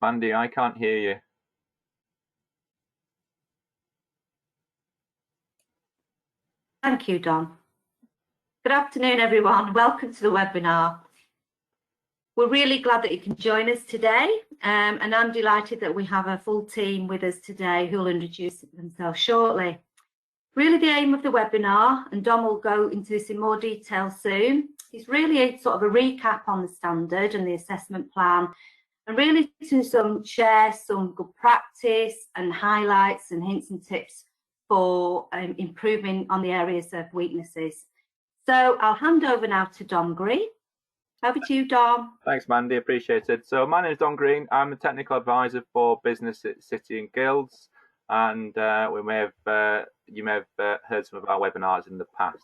Mandy, I can't hear you. Thank you, Don. Good afternoon, everyone. Welcome to the webinar. We're really glad that you can join us today, and I'm delighted that we have a full team with us today who will introduce themselves shortly. Really, the aim of the webinar, and Don will go into this in more detail soon, is really sort of a recap on the standard and the assessment plan, and really to share some good practice and highlights and hints and tips for improving on the areas of weaknesses. So I'll hand over now to Don Green. Over to you, Don. Thanks, Mandy. Appreciate it. So my name is Don Green. I'm a technical advisor for Business at City and Guilds, and you may have heard some of our webinars in the past.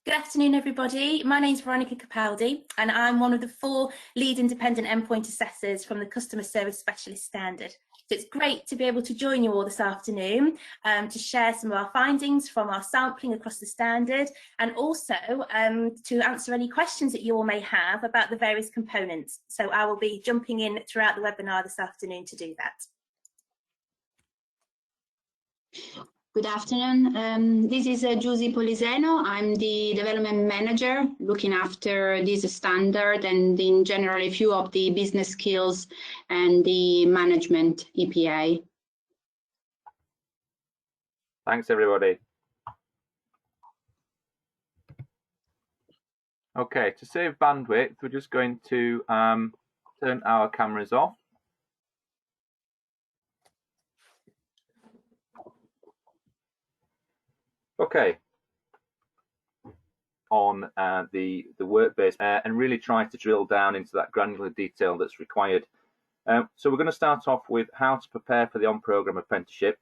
Good afternoon, everybody. My name is Veronica Capaldi, and I'm one of the 4 lead independent endpoint assessors from the Customer Service Specialist Standard. So it's great to be able to join you all this afternoon to share some of our findings from our sampling across the standard, and also to answer any questions that you all may have about the various components. So I will be jumping in throughout the webinar this afternoon to do that. Good afternoon. This is Giusy Poliseno. I'm the development manager looking after this standard and in general a few of the business skills and the management EPA. Thanks, everybody. Okay, to save bandwidth, we're just going to turn our cameras off. Okay, on the work-based and really try to drill down into that granular detail that's required. So we're going to start off with how to prepare for the on-programme apprenticeship,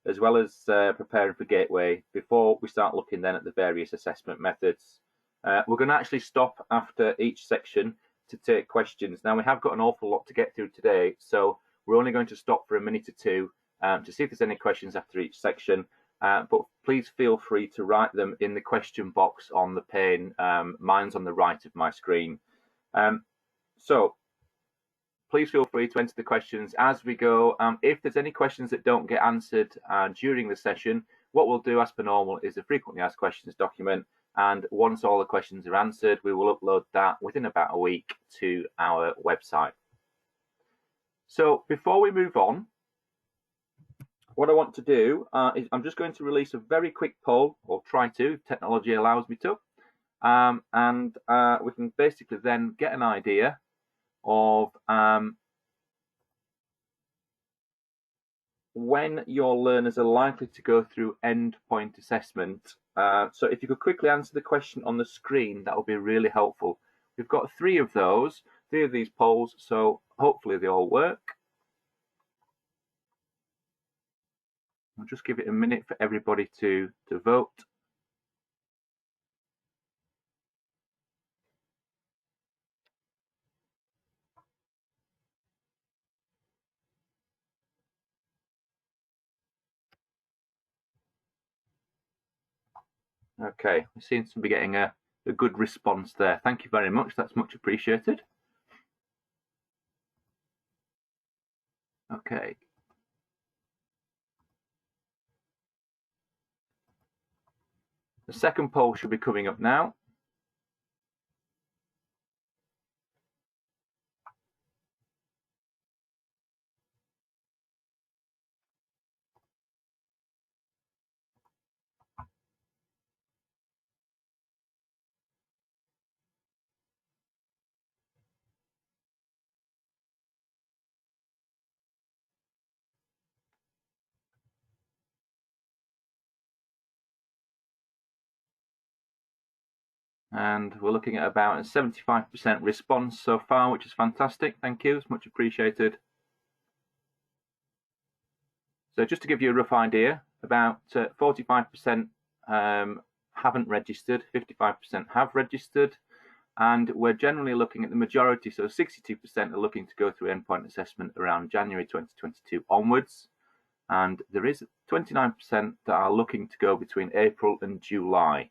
as well as preparing for Gateway, before we start looking then at the various assessment methods. We're going to actually stop after each section to take questions. Now, we have got an awful lot to get through today, so we're only going to stop for a minute or two to see if there's any questions after each section. But please feel free to write them in the question box on the pane. Mine's on the right of my screen. So please feel free to enter the questions as we go. If there's any questions that don't get answered during the session, what we'll do as per normal is a frequently asked questions document. And once all the questions are answered, we will upload that within about a week to our website. So before we move on, what I want to do is I'm just going to release a very quick poll, or try to, if technology allows me to, and we can basically then get an idea of when your learners are likely to go through endpoint assessment. So if you could quickly answer the question on the screen, that would be really helpful. We've got 3 of these polls, so hopefully they all work. I'll just give it a minute for everybody to vote. Okay, we seem to be getting a good response there. Thank you very much. That's much appreciated. Okay. The second poll should be coming up now. And we're looking at about a 75% response so far, which is fantastic. Thank you, it's much appreciated. So just to give you a rough idea, about 45% haven't registered, 55% have registered, and we're generally looking at the majority, so 62% are looking to go through endpoint assessment around January 2022 onwards, and there is 29% that are looking to go between April and July.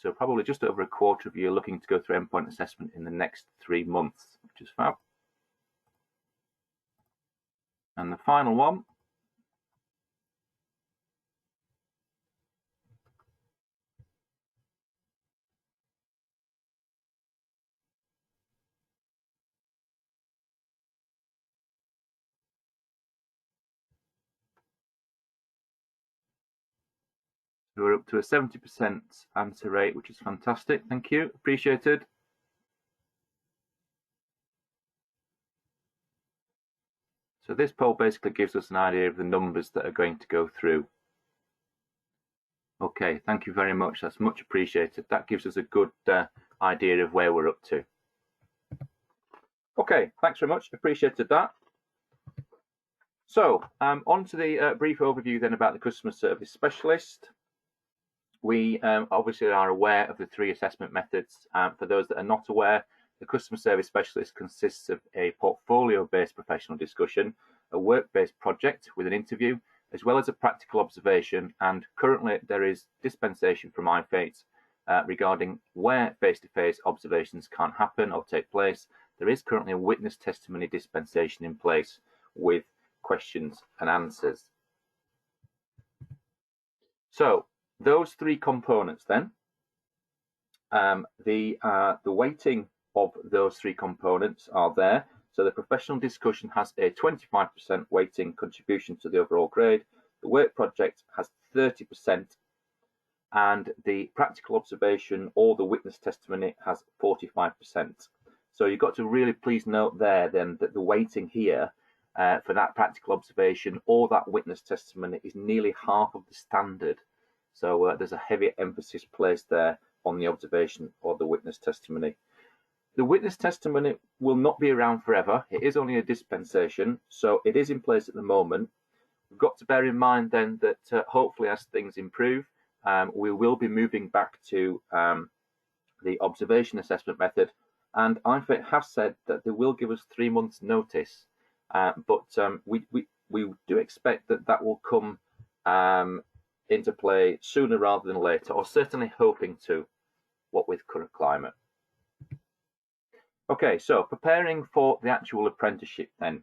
So probably just over a quarter of you are looking to go through endpoint assessment in the next 3 months, which is fab. And the final one, we're up to a 70% answer rate, which is fantastic. Thank you, appreciated. So this poll basically gives us an idea of the numbers that are going to go through. Okay, thank you very much. That's much appreciated. That gives us a good idea of where we're up to. Okay, thanks very much. Appreciated that. So on to the brief overview then about the customer service specialist. We obviously are aware of the 3 assessment methods. For those that are not aware, the customer service specialist consists of a portfolio-based professional discussion, a work-based project with an interview, as well as a practical observation. And currently there is dispensation from IFATE regarding where face-to-face observations can't happen or take place. There is currently a witness testimony dispensation in place with questions and answers. So those 3 components then, the weighting of those 3 components are there. So the professional discussion has a 25% weighting contribution to the overall grade. The work project has 30%, and the practical observation or the witness testimony has 45%. So you've got to really please note there then that the weighting here for that practical observation or that witness testimony is nearly half of the standard. So there's a heavy emphasis placed there on the observation or the witness testimony. The witness testimony will not be around forever. It is only a dispensation, so it is in place at the moment. We've got to bear in mind then that hopefully as things improve, we will be moving back to the observation assessment method. And IFATE have said that they will give us 3 months notice, but we do expect that that will come into play sooner rather than later, or certainly hoping to, what with current climate. Okay, so preparing for the actual apprenticeship then.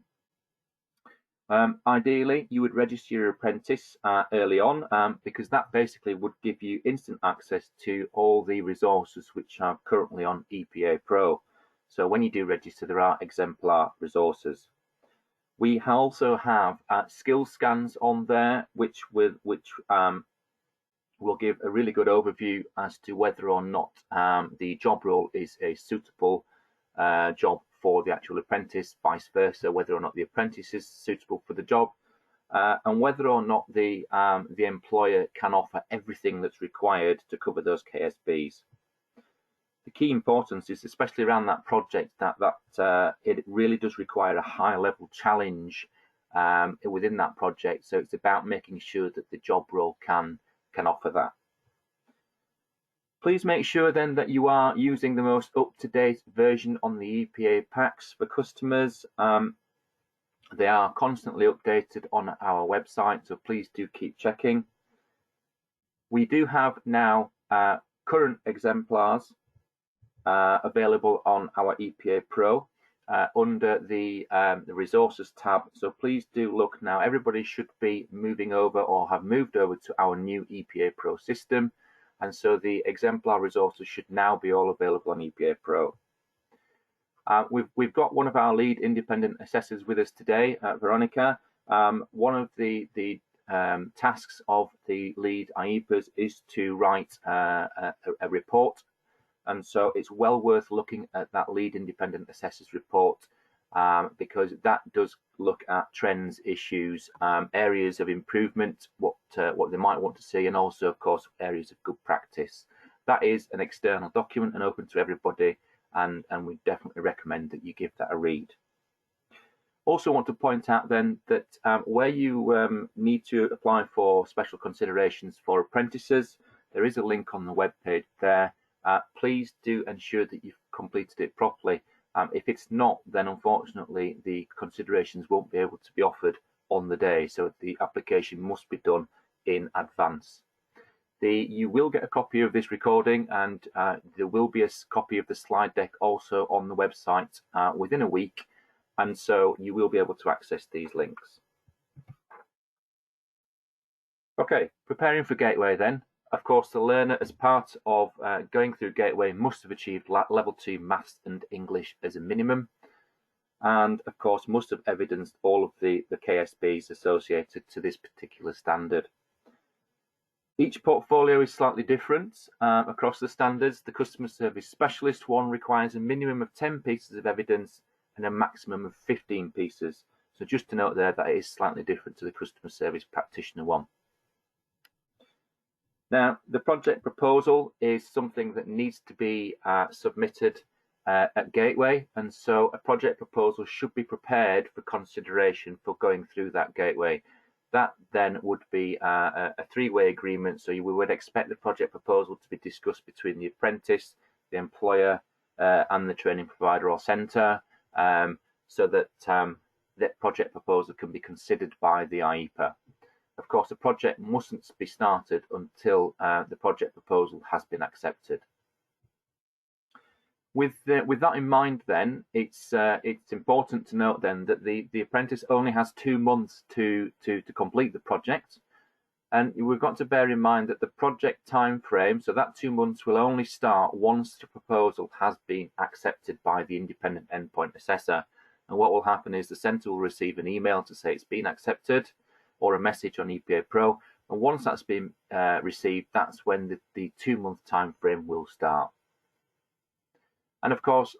Ideally, you would register your apprentice early on because that basically would give you instant access to all the resources which are currently on EPA Pro. So when you do register, there are exemplar resources. We also have skill scans on there, which will give a really good overview as to whether or not the job role is a suitable job for the actual apprentice, vice versa, whether or not the apprentice is suitable for the job, and whether or not the employer can offer everything that's required to cover those KSBs. The key importance is, especially around that project, that it really does require a high level challenge within that project. So it's about making sure that the job role can offer that. Please make sure then that you are using the most up-to-date version on the EPA packs for customers. They are constantly updated on our website, so please do keep checking. We do have now current exemplars available on our EPA Pro under the resources tab, so please do look now. Everybody should be moving over or have moved over to our new EPA Pro system, and so the exemplar resources should now be all available on EPA Pro. We've got one of our lead independent assessors with us today, Veronica. One of the tasks of the lead IEPAs is to write a report, and so it's well worth looking at that lead independent assessors report because that does look at trends, issues, areas of improvement, what they might want to see, and also, of course, areas of good practice. That is an external document and open to everybody, and we definitely recommend that you give that a read. Also want to point out then that where you need to apply for special considerations for apprentices, there is a link on the web page there. Please do ensure that you've completed it properly. If it's not, then unfortunately the considerations won't be able to be offered on the day, so the application must be done in advance. You will get a copy of this recording, and there will be a copy of the slide deck also on the website within a week, and so you will be able to access these links. Okay, preparing for Gateway then. Of course, the learner, as part of going through Gateway, must have achieved level 2 Maths and English as a minimum, and of course must have evidenced all of the KSBs associated to this particular standard. Each portfolio is slightly different across the standards. The Customer Service Specialist one requires a minimum of 10 pieces of evidence and a maximum of 15 pieces. So just to note there that it is slightly different to the Customer Service Practitioner one. Now, the project proposal is something that needs to be submitted at Gateway, and so a project proposal should be prepared for consideration for going through that Gateway. That then would be a three-way agreement, so we would expect the project proposal to be discussed between the apprentice, the employer, and the training provider or centre, so that that project proposal can be considered by the LIEPA. Of course, the project mustn't be started until the project proposal has been accepted. With that in mind, then it's important to note then that the apprentice only has 2 months to complete the project, and we've got to bear in mind that the project time frame, so that 2 months, will only start once the proposal has been accepted by the independent endpoint assessor. And what will happen is the centre will receive an email to say it's been accepted, or a message on EPA Pro, and once that's been received, that's when the 2 month time frame will start. And of course,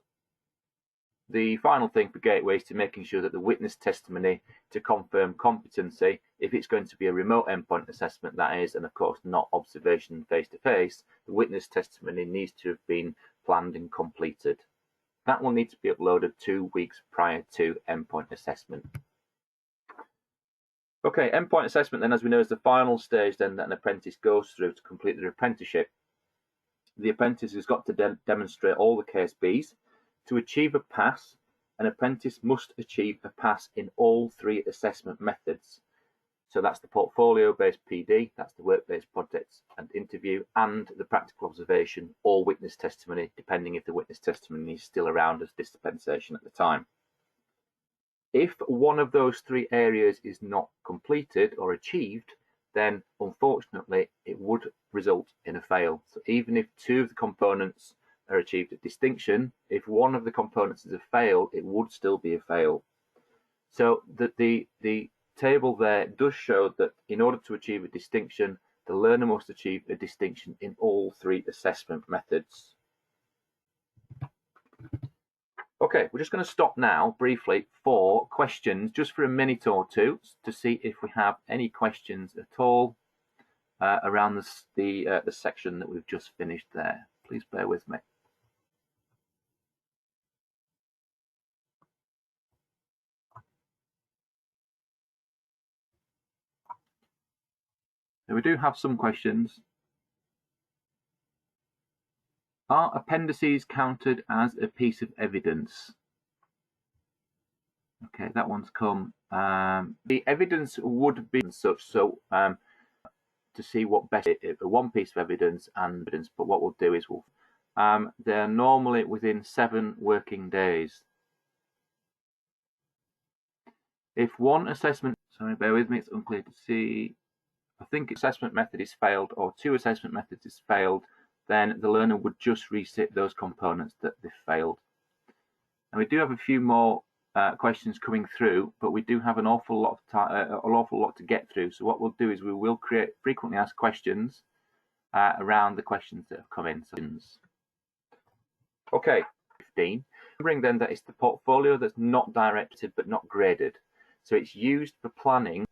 the final thing for Gateway is to making sure that the witness testimony to confirm competency, if it's going to be a remote endpoint assessment, that is, and of course not observation face-to-face, the witness testimony needs to have been planned and completed. That will need to be uploaded 2 weeks prior to endpoint assessment. Okay, endpoint assessment then, as we know, is the final stage then that an apprentice goes through to complete their apprenticeship. The apprentice has got to demonstrate all the KSBs. To achieve a pass, an apprentice must achieve a pass in all 3 assessment methods. So that's the portfolio-based PD, that's the work-based projects and interview, and the practical observation or witness testimony, depending if the witness testimony is still around as dispensation at the time. If one of those 3 areas is not completed or achieved, then unfortunately it would result in a fail. So even if 2 of the components are achieved at distinction, if one of the components is a fail, it would still be a fail. So that the table there does show that in order to achieve a distinction, the learner must achieve a distinction in all 3 assessment methods. Okay, we're just going to stop now briefly for questions, just for a minute or two, to see if we have any questions at all around the section that we've just finished there. Please bear with me. So we do have some questions. Are appendices counted as a piece of evidence? Okay, that one's come. The evidence would be such, so to see what best one piece of evidence and evidence, but what we'll do is they're normally within 7 working days. If one assessment, sorry, bear with me, it's unclear to see. I think assessment method is failed, or 2 assessment methods is failed, then the learner would just resit those components that they failed. And we do have a few more questions coming through, but we do have an awful lot to get through. So what we'll do is we will create frequently asked questions around the questions that have come in. Okay, 15. Remembering then that it's the portfolio that's not directed but not graded. So it's used for planning.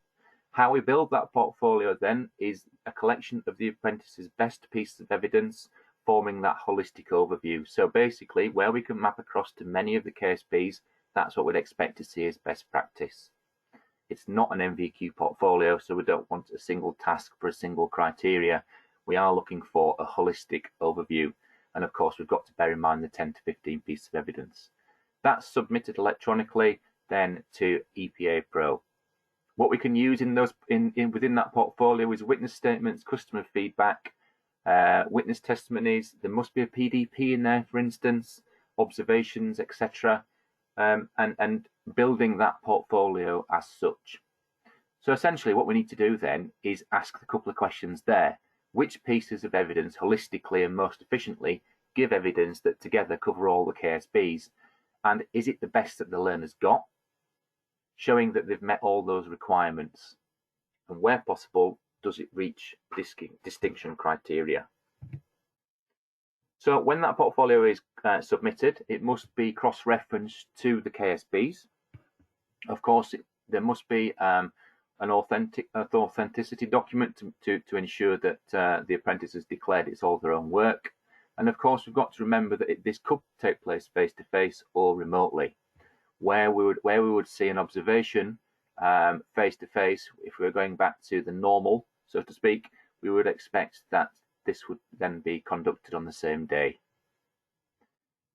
How we build that portfolio then is a collection of the apprentice's best pieces of evidence, forming that holistic overview. So basically, where we can map across to many of the KSBs, that's what we'd expect to see as best practice. It's not an MVQ portfolio, so we don't want a single task for a single criteria. We are looking for a holistic overview. And of course, we've got to bear in mind the 10 to 15 pieces of evidence. That's submitted electronically then to EPA Pro. What we can use in those within that portfolio is witness statements, customer feedback, witness testimonies. There must be a PDP in there, for instance, observations, etc., and building that portfolio as such. So essentially what we need to do then is ask a couple of questions there. Which pieces of evidence holistically and most efficiently give evidence that together cover all the KSBs? And is it the best that the learner's got, showing that they've met all those requirements? And where possible, does it reach distinction criteria? So when that portfolio is submitted, it must be cross-referenced to the KSBs. Of course, there must be an authenticity document to ensure that the apprentice has declared it's all their own work. And of course, we've got to remember that this could take place face-to-face or remotely. Where we would see an observation face-to-face, if we were going back to the normal, so to speak, we would expect that this would then be conducted on the same day.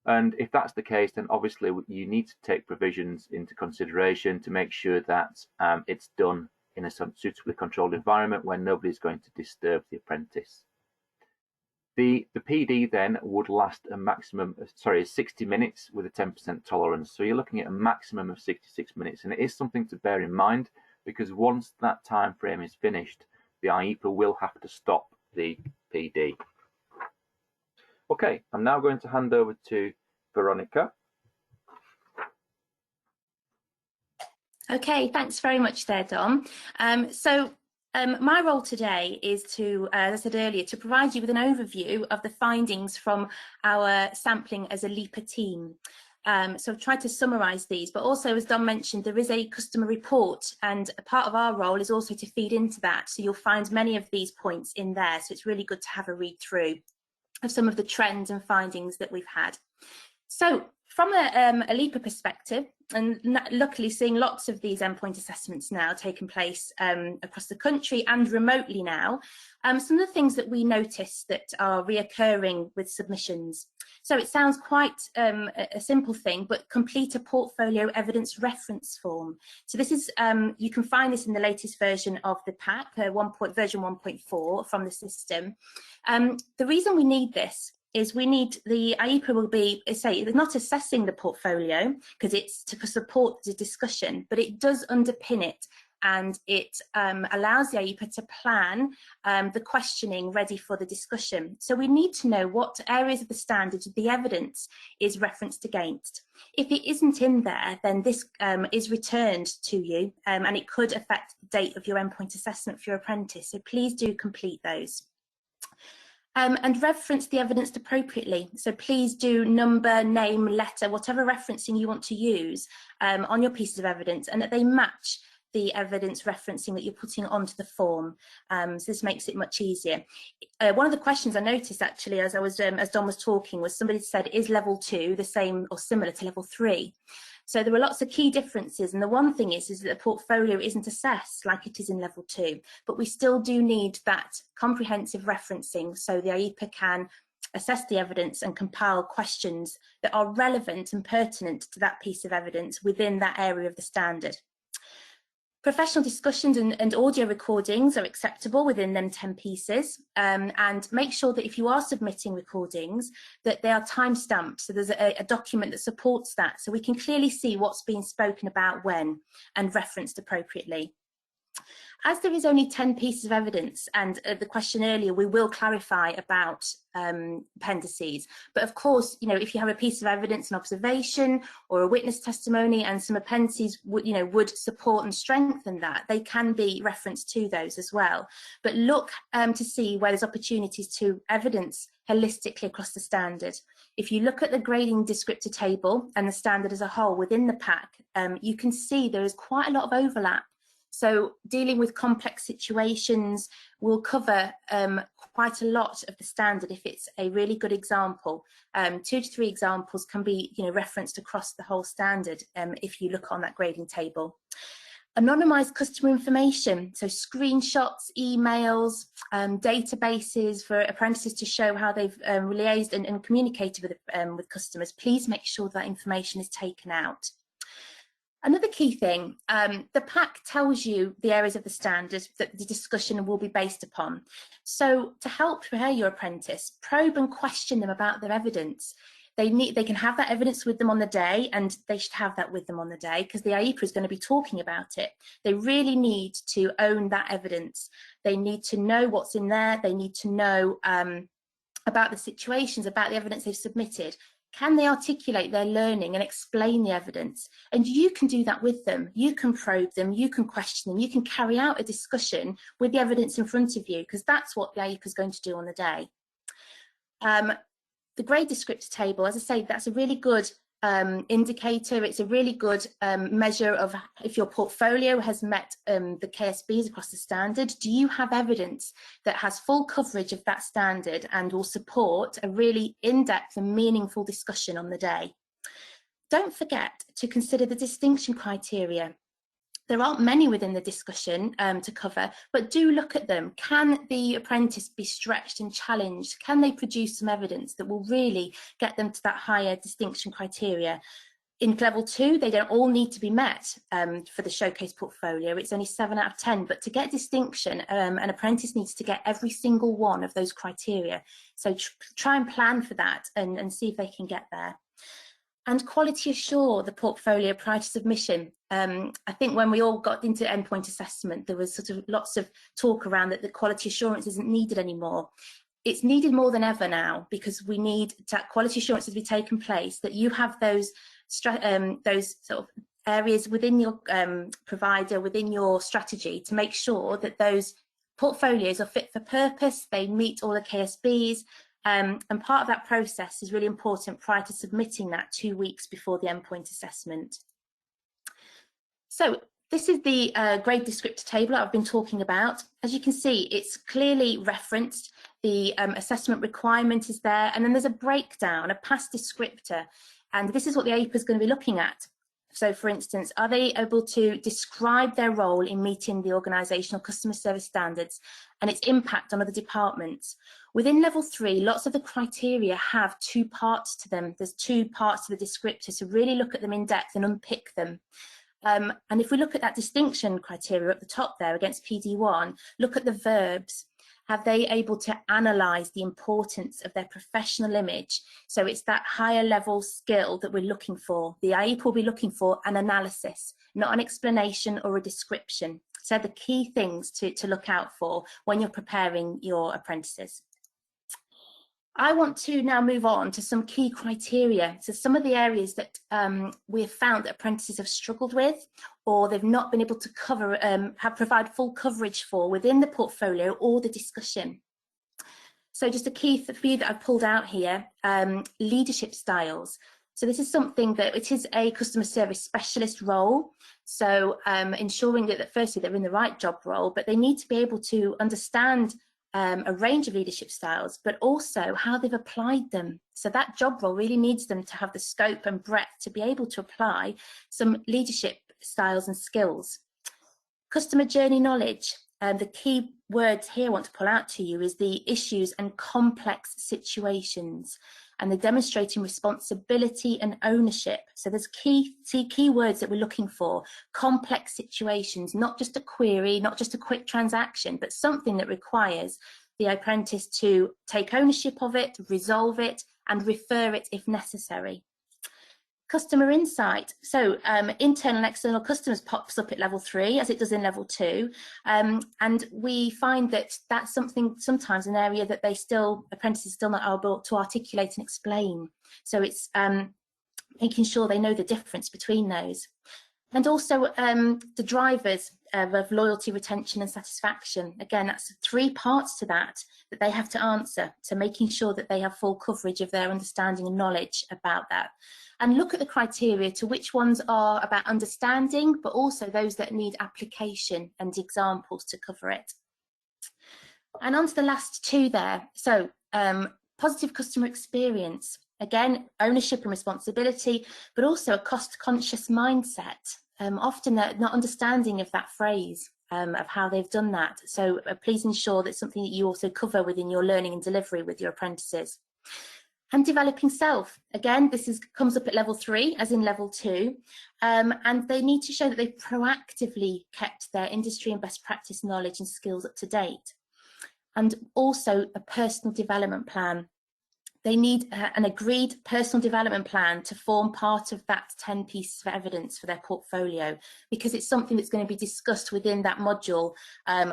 And if that's the case, then obviously you need to take provisions into consideration to make sure that it's done in a suitably controlled environment where nobody's going to disturb the apprentice. The PD then would last a maximum, 60 minutes with a 10% tolerance. So you're looking at a maximum of 66 minutes. And it is something to bear in mind, because once that time frame is finished, the IEPA will have to stop the PD. Okay, I'm now going to hand over to Veronica. Okay, thanks very much there, Dom. My role today is to, as I said earlier, to provide you with an overview of the findings from our sampling as a LIEPA team. So I've tried to summarise these, but also, as Dom mentioned, there is a customer report, and a part of our role is also to feed into that. So you'll find many of these points in there. So it's really good to have a read through of some of the trends and findings that we've had. So from a LIEPA perspective, and luckily seeing lots of these endpoint assessments now taking place across the country and remotely now, some of the things that we notice that are reoccurring with submissions. So it sounds quite a simple thing, but complete a portfolio evidence reference form. So this is, you can find this in the latest version of the pack, version 1.4 from the system. The reason we need this is we need the IEPA will be, say, not assessing the portfolio because it's to support the discussion, but it does underpin it, and it allows the IEPA to plan the questioning ready for the discussion. So we need to know what areas of the standard the evidence is referenced against. If it isn't in there, then this is returned to you, and it could affect the date of your endpoint assessment for your apprentice. So please do complete those. And reference the evidence appropriately. So please do number, name, letter, whatever referencing you want to use on your pieces of evidence, and that they match the evidence referencing that you're putting onto the form. So this makes it much easier. One of the questions I noticed actually as Don was talking was somebody said, is level 2 the same or similar to level 3? So there were lots of key differences, and the one thing is that the portfolio isn't assessed like it is in level 2, but we still do need that comprehensive referencing so the IEPA can assess the evidence and compile questions that are relevant and pertinent to that piece of evidence within that area of the standard. Professional discussions and audio recordings are acceptable within them 10 pieces, and make sure that if you are submitting recordings that they are time-stamped, so there's a document that supports that, so we can clearly see what's being spoken about when and referenced appropriately. As there is only 10 pieces of evidence, and the question earlier, we will clarify about appendices. But of course, you know, if you have a piece of evidence, an observation or a witness testimony, and some appendices would support and strengthen that, they can be referenced to those as well. But look to see where there's opportunities to evidence holistically across the standard. If you look at the grading descriptor table and the standard as a whole within the pack, you can see there is quite a lot of overlap. So dealing with complex situations will cover quite a lot of the standard if it's a really good example. 2 to 3 examples can be referenced across the whole standard if you look on that grading table. Anonymised customer information, so screenshots, emails, databases for apprentices to show how they've liaised and communicated with customers. Please make sure that information is taken out. Another key thing, the pack tells you the areas of the standards that the discussion will be based upon. So to help prepare your apprentice, probe and question them about their evidence. They can have that evidence with them on the day, and they should have that with them on the day because the IEPA is going to be talking about it. They really need to own that evidence. They need to know what's in there. They need to know about the situations, about the evidence they've submitted. Can they articulate their learning and explain the evidence? And you can do that with them. You can probe them, you can question them, you can carry out a discussion with the evidence in front of you, because that's what the IEPA is going to do on the day. The grade descriptor table, as I say, that's a really good indicator. It's a really good measure of if your portfolio has met the KSBs across the standard. Do you have evidence that has full coverage of that standard and will support a really in-depth and meaningful discussion on the day? Don't forget to consider the distinction criteria. There aren't many within the discussion to cover, but do look at them. Can the apprentice be stretched and challenged? Can they produce some evidence that will really get them to that higher distinction criteria? In level 2, they don't all need to be met for the showcase portfolio. It's only 7 out of 10, but to get distinction, an apprentice needs to get every single one of those criteria. So try and plan for that and see if they can get there. And quality assure the portfolio prior to submission. I think when we all got into endpoint assessment, there was sort of lots of talk around that the quality assurance isn't needed anymore. It's needed more than ever now, because we need that quality assurance to be taken place, that you have those sort of areas within your provider, within your strategy, to make sure that those portfolios are fit for purpose, they meet all the KSBs, and part of that process is really important prior to submitting that 2 weeks before the endpoint assessment. So this is the grade descriptor table I've been talking about. As you can see, it's clearly referenced. The assessment requirement is there, and then there's a breakdown, a past descriptor, and this is what the IEPA is going to be looking at. So, for instance, are they able to describe their role in meeting the organisational customer service standards and its impact on other departments? Within level 3, lots of the criteria have 2 parts to them. There's 2 parts to the descriptor, so really look at them in depth and unpick them. And if we look at that distinction criteria at the top there against PD1, look at the verbs. Have they able to analyse the importance of their professional image? So it's that higher level skill that we're looking for. The IEP will be looking for an analysis, not an explanation or a description. So the key things to look out for when you're preparing your apprentices. I want to now move on to some key criteria. So some of the areas that we have found that apprentices have struggled with, or they've not been able to cover, provide full coverage for within the portfolio or the discussion. So just a key few that I've pulled out here, leadership styles. So this is something that it is a customer service specialist role. So ensuring that firstly they're in the right job role, but they need to be able to understand a range of leadership styles, but also how they've applied them. So that job role really needs them to have the scope and breadth to be able to apply some leadership styles and skills. Customer journey knowledge. The key words here I want to pull out to you is the issues and complex situations, and the demonstrating responsibility and ownership. So there's key words that we're looking for. Complex situations, not just a query, not just a quick transaction, but something that requires the apprentice to take ownership of it, resolve it, and refer it if necessary. Customer insight. So internal and external customers pops up at level 3 as it does in level 2. And we find that that's something, sometimes an area that apprentices still not able to articulate and explain. So it's making sure they know the difference between those. And also the drivers of loyalty, retention and satisfaction. Again, that's 3 parts to that they have to answer, to making sure that they have full coverage of their understanding and knowledge about that. And look at the criteria to which ones are about understanding, but also those that need application and examples to cover it. And on to the last 2 there. So positive customer experience. Again, ownership and responsibility, but also a cost-conscious mindset. Often they're not understanding of that phrase, of how they've done that. So please ensure that's something that you also cover within your learning and delivery with your apprentices. And developing self. Again, comes up at level 3, as in level 2. And they need to show that they've proactively kept their industry and best practice knowledge and skills up to date. And also a personal development plan. They need an agreed personal development plan to form part of that 10 pieces of evidence for their portfolio, because it's something that's going to be discussed within that module,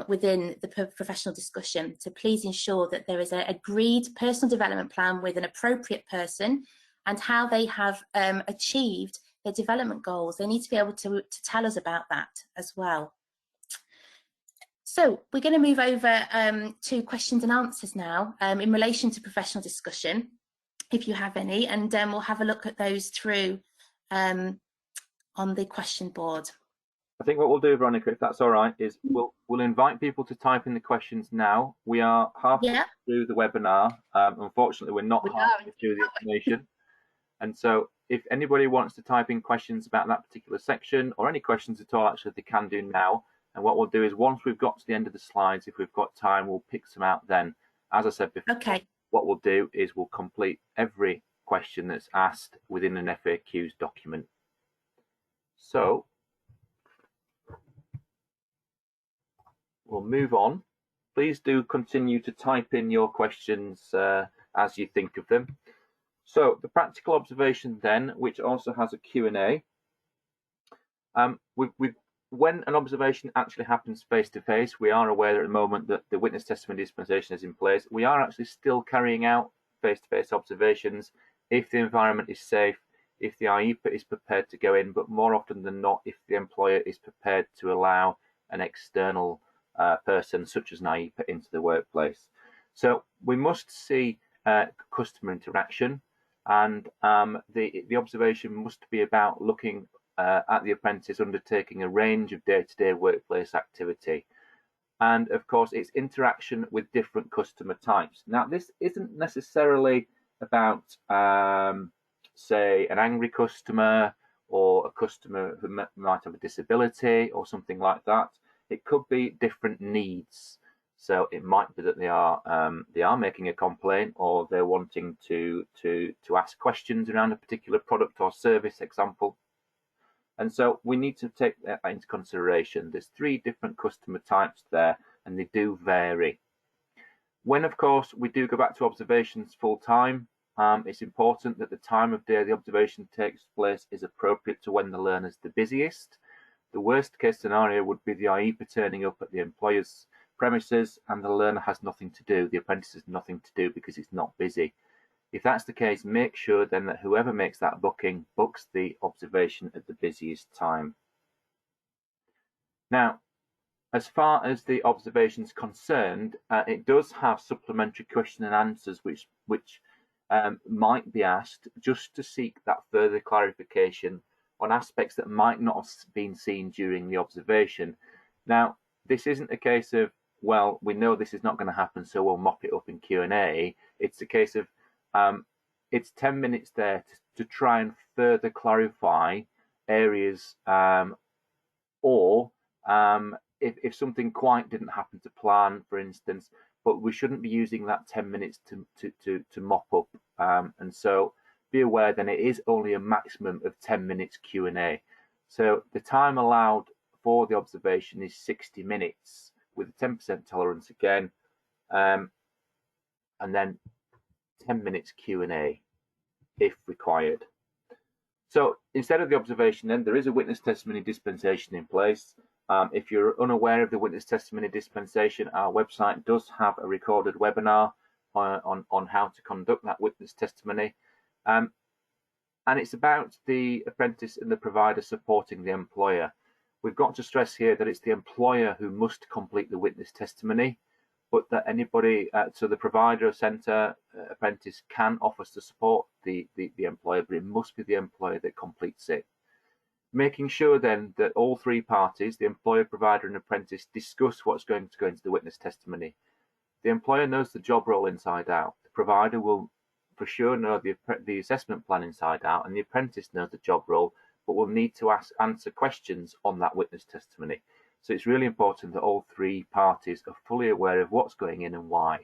within the professional discussion. So please ensure that there is an agreed personal development plan with an appropriate person and how they have achieved their development goals. They need to be able to tell us about that as well. So we're going to move over to questions and answers now in relation to professional discussion, if you have any, and we'll have a look at those through on the question board. I think what we'll do, Veronica, if that's all right, is we'll invite people to type in the questions now. We are halfway through the webinar. Unfortunately, we're not halfway through the information. And so if anybody wants to type in questions about that particular section or any questions at all, actually, they can do now. And what we'll do is once we've got to the end of the slides, if we've got time, we'll pick some out then. As I said before, what we'll do is we'll complete every question that's asked within an FAQs document. So we'll move on. Please do continue to type in your questions as you think of them. So the practical observation then, which also has a Q&A. When an observation actually happens face-to-face, we are aware at the moment that the witness testimony dispensation is in place. We are actually still carrying out face-to-face observations if the environment is safe, if the LIEPA is prepared to go in, but more often than not, if the employer is prepared to allow an external person, such as an LIEPA, into the workplace. So we must see customer interaction, and the observation must be about looking at the apprentice undertaking a range of day-to-day workplace activity. And of course, it's interaction with different customer types. Now, this isn't necessarily about, say, an angry customer or a customer who might have a disability or something like that. It could be different needs. So it might be that they are making a complaint, or they're wanting to ask questions around a particular product or service example. And so we need to take that into consideration. There's 3 different customer types there, and they do vary. When, of course, we do go back to observations full time, it's important that the time of day the observation takes place is appropriate to when the learner's the busiest. The worst case scenario would be the LIEPA turning up at the employer's premises and the learner has nothing to do. The apprentice has nothing to do because it's not busy. If that's the case, make sure then that whoever makes that booking books the observation at the busiest time. Now, as far as the observation is concerned, it does have supplementary question and answers which might be asked just to seek that further clarification on aspects that might not have been seen during the observation. Now, this isn't a case of, well, we know this is not going to happen, so we'll mop it up in Q&A. It's a case of it's 10 minutes there to try and further clarify areas, or if something quite didn't happen to plan, for instance, but we shouldn't be using that 10 minutes to mop up. And so be aware then it is only a maximum of 10 minutes Q&A. So the time allowed for the observation is 60 minutes with a 10% tolerance again, and then 10 minutes Q&A if required. So instead of the observation then, there is a witness testimony dispensation in place. If you're unaware of the witness testimony dispensation, our website does have a recorded webinar on how to conduct that witness testimony. And it's about the apprentice and the provider supporting the employer. We've got to stress here that it's the employer who must complete the witness testimony, but that anybody, so the provider, centre, apprentice can offer to support the employer, but it must be the employer that completes it. Making sure then that all 3 parties, the employer, provider and apprentice, discuss what's going to go into the witness testimony. The employer knows the job role inside out. The provider will for sure know the assessment plan inside out, and the apprentice knows the job role, but will need to answer questions on that witness testimony. So it's really important that all 3 parties are fully aware of what's going in and why.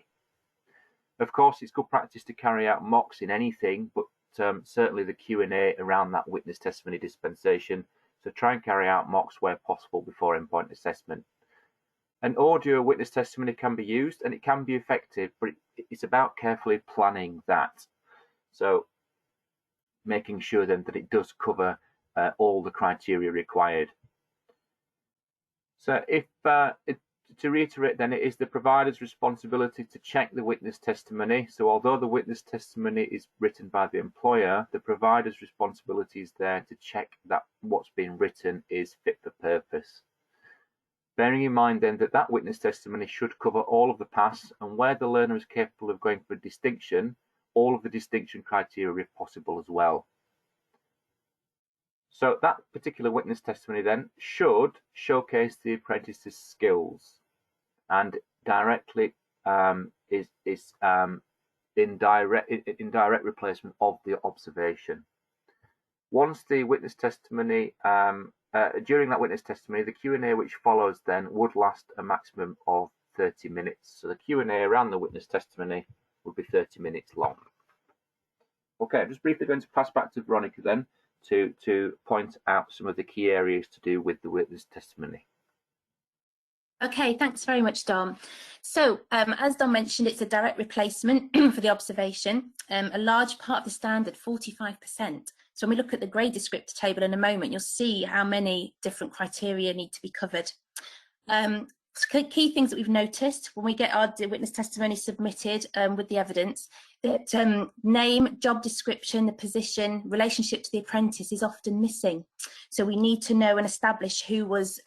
Of course, it's good practice to carry out mocks in anything, but certainly the Q&A around that witness testimony dispensation. So try and carry out mocks where possible before endpoint assessment. An audio witness testimony can be used and it can be effective, but it's about carefully planning that. So making sure then that it does cover all the criteria required. So to reiterate then, it is the provider's responsibility to check the witness testimony. So although the witness testimony is written by the employer, the provider's responsibility is there to check that what's being written is fit for purpose. Bearing in mind then that that witness testimony should cover all of the past, and where the learner is capable of going for a distinction, all of the distinction criteria if possible as well. So that particular witness testimony then should showcase the apprentice's skills and directly is in direct replacement of the observation. Once the witness testimony, during that witness testimony, the Q&A which follows then would last a maximum of 30 minutes. So the Q&A around the witness testimony would be 30 minutes long. Okay, I'm just briefly going to pass back to Veronica then to point out some of the key areas to do with the witness testimony. Okay, thanks very much, Dom. So, as Dom mentioned, it's a direct replacement for the observation. A large part of the standard, 45%. So when we look at the grade descriptor table in a moment, you'll see how many different criteria need to be covered. Key things that we've noticed when we get our witness testimony submitted with the evidence, that name, job description, the position, relationship to the apprentice is often missing. So we need to know and establish who has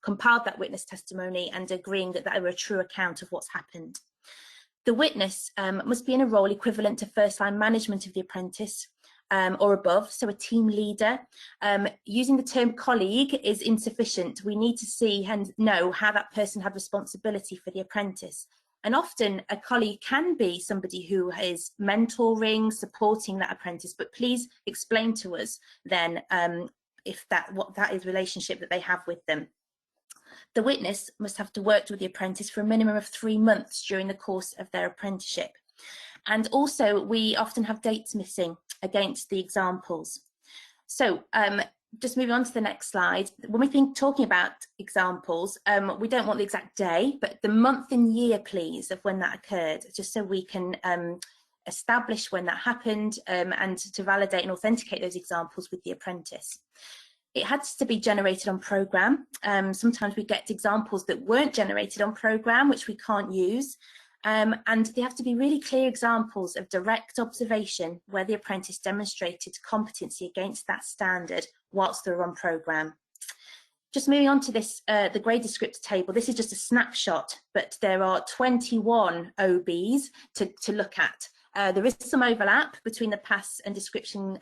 compiled that witness testimony and agreeing that they were a true account of what's happened. The witness must be in a role equivalent to first-line management of the apprentice, or above, so a team leader. Using the term colleague is insufficient. We need to see and know how that person had responsibility for the apprentice. And often a colleague can be somebody who is mentoring, supporting that apprentice, but please explain to us then what that is relationship that they have with them. The witness must have to work with the apprentice for a minimum of 3 months during the course of their apprenticeship. And also we often have dates missing against the examples. So just moving on to the next slide, when we talking about examples, we don't want the exact day, but the month and year, please, of when that occurred, just so we can establish when that happened and to validate and authenticate those examples with the apprentice. It has to be generated on programme. Sometimes we get examples that weren't generated on programme, which we can't use. And they have to be really clear examples of direct observation where the apprentice demonstrated competency against that standard whilst they were on programme. Just moving on to this, the grade descriptor table, this is just a snapshot, but there are 21 OBs to look at. There is some overlap between the pass and description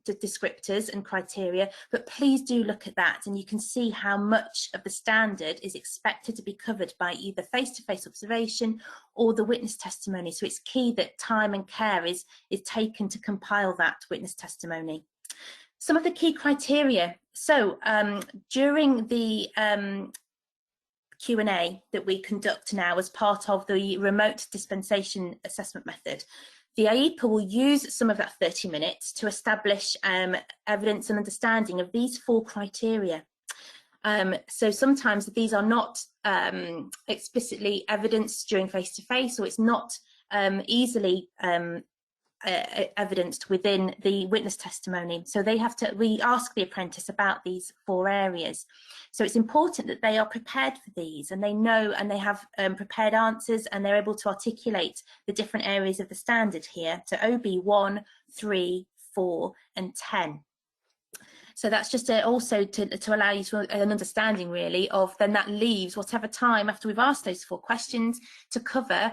descriptors and criteria, but please do look at that and you can see how much of the standard is expected to be covered by either face-to-face observation or the witness testimony. So it's key that time and care is taken to compile that witness testimony. Some of the key criteria. So during the Q&A that we conduct now as part of the remote dispensation assessment method, the LIEPA will use some of that 30 minutes to establish evidence and understanding of these 4 criteria. So sometimes these are not explicitly evidenced during face-to-face, or it's not easily evidenced within the witness testimony. So we ask the apprentice about these 4 areas. So it's important that they are prepared for these and they know and they have prepared answers and they're able to articulate the different areas of the standard here. So OB 1, 3, 4 and 10. So that's just also to allow you to an understanding really of then that leaves whatever time after we've asked those 4 questions to cover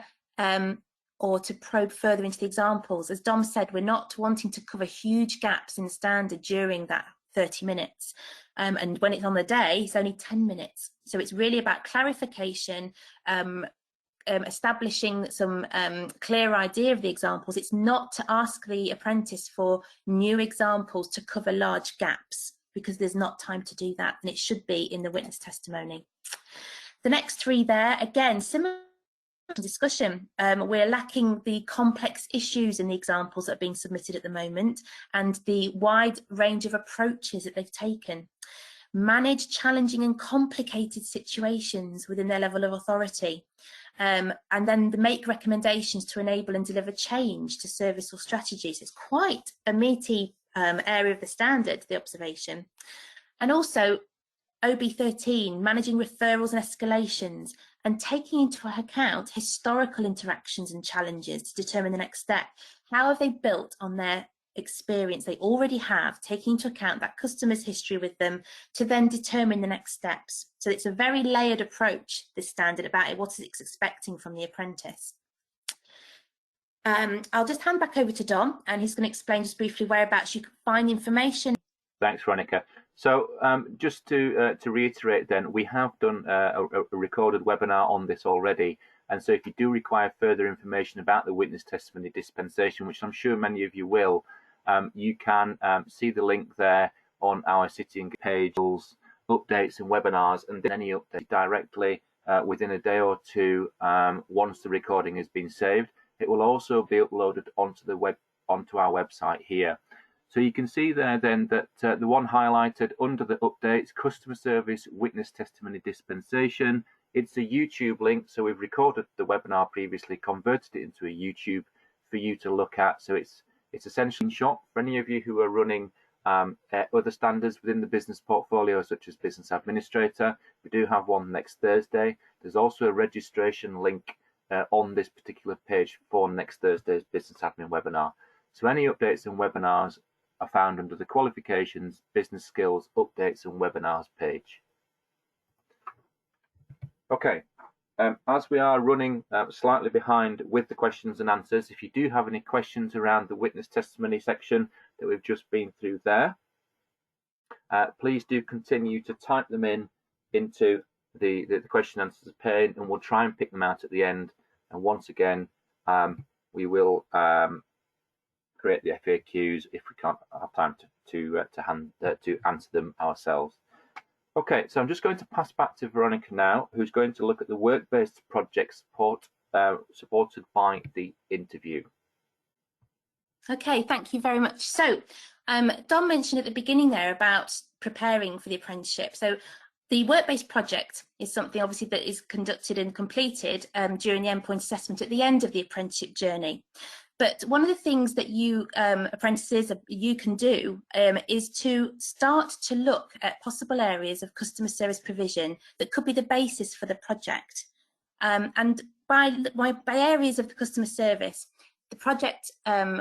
or to probe further into the examples. As Dom said, we're not wanting to cover huge gaps in the standard during that 30 minutes. And when it's on the day, it's only 10 minutes. So it's really about clarification, establishing some clear idea of the examples. It's not to ask the apprentice for new examples to cover large gaps, because there's not time to do that, and it should be in the witness testimony. The next 3 there, again, similar discussion. We're lacking the complex issues in the examples that are being submitted at the moment and the wide range of approaches that they've taken. Manage challenging and complicated situations within their level of authority, and then make recommendations to enable and deliver change to service or strategies. It's quite a meaty area of the standard, the observation. And also OB13, managing referrals and escalations and taking into account historical interactions and challenges to determine the next step. How have they built on their experience they already have, taking into account that customer's history with them to then determine the next steps. So it's a very layered approach, this standard, about what it's expecting from the apprentice. I'll just hand back over to Don, and he's going to explain just briefly whereabouts you can find information. Thanks, Veronica. So just to reiterate then, we have done a recorded webinar on this already. And so if you do require further information about the witness testimony dispensation, which I'm sure many of you will, you can see the link there on our City and page, updates and webinars, and then any update directly within a day or two once the recording has been saved. It will also be uploaded onto our website here. So you can see there then that the one highlighted under the updates, customer service witness testimony dispensation, it's a YouTube link. So we've recorded the webinar previously, converted it into a YouTube for you to look at. So it's essentially shot for any of you who are running other standards within the business portfolio, such as business administrator. We do have one next Thursday. There's also a registration link on this particular page for next Thursday's business admin webinar. So any updates and webinars are found under the qualifications, business skills, updates and webinars page. Okay, as we are running slightly behind with the questions and answers, if you do have any questions around the witness testimony section that we've just been through there, please do continue to type them into the question answers page, and we'll try and pick them out at the end. And once again, we will create the FAQs if we can't have time to answer them ourselves. Okay, so I'm just going to pass back to Veronica now, who's going to look at the work-based project support supported by the interview. Okay, thank you very much. So Don mentioned at the beginning there about preparing for the apprenticeship. So the work-based project is something obviously that is conducted and completed during the endpoint assessment at the end of the apprenticeship journey. But one of the things that you apprentices, you can do is to start to look at possible areas of customer service provision that could be the basis for the project. And by areas of the customer service, the project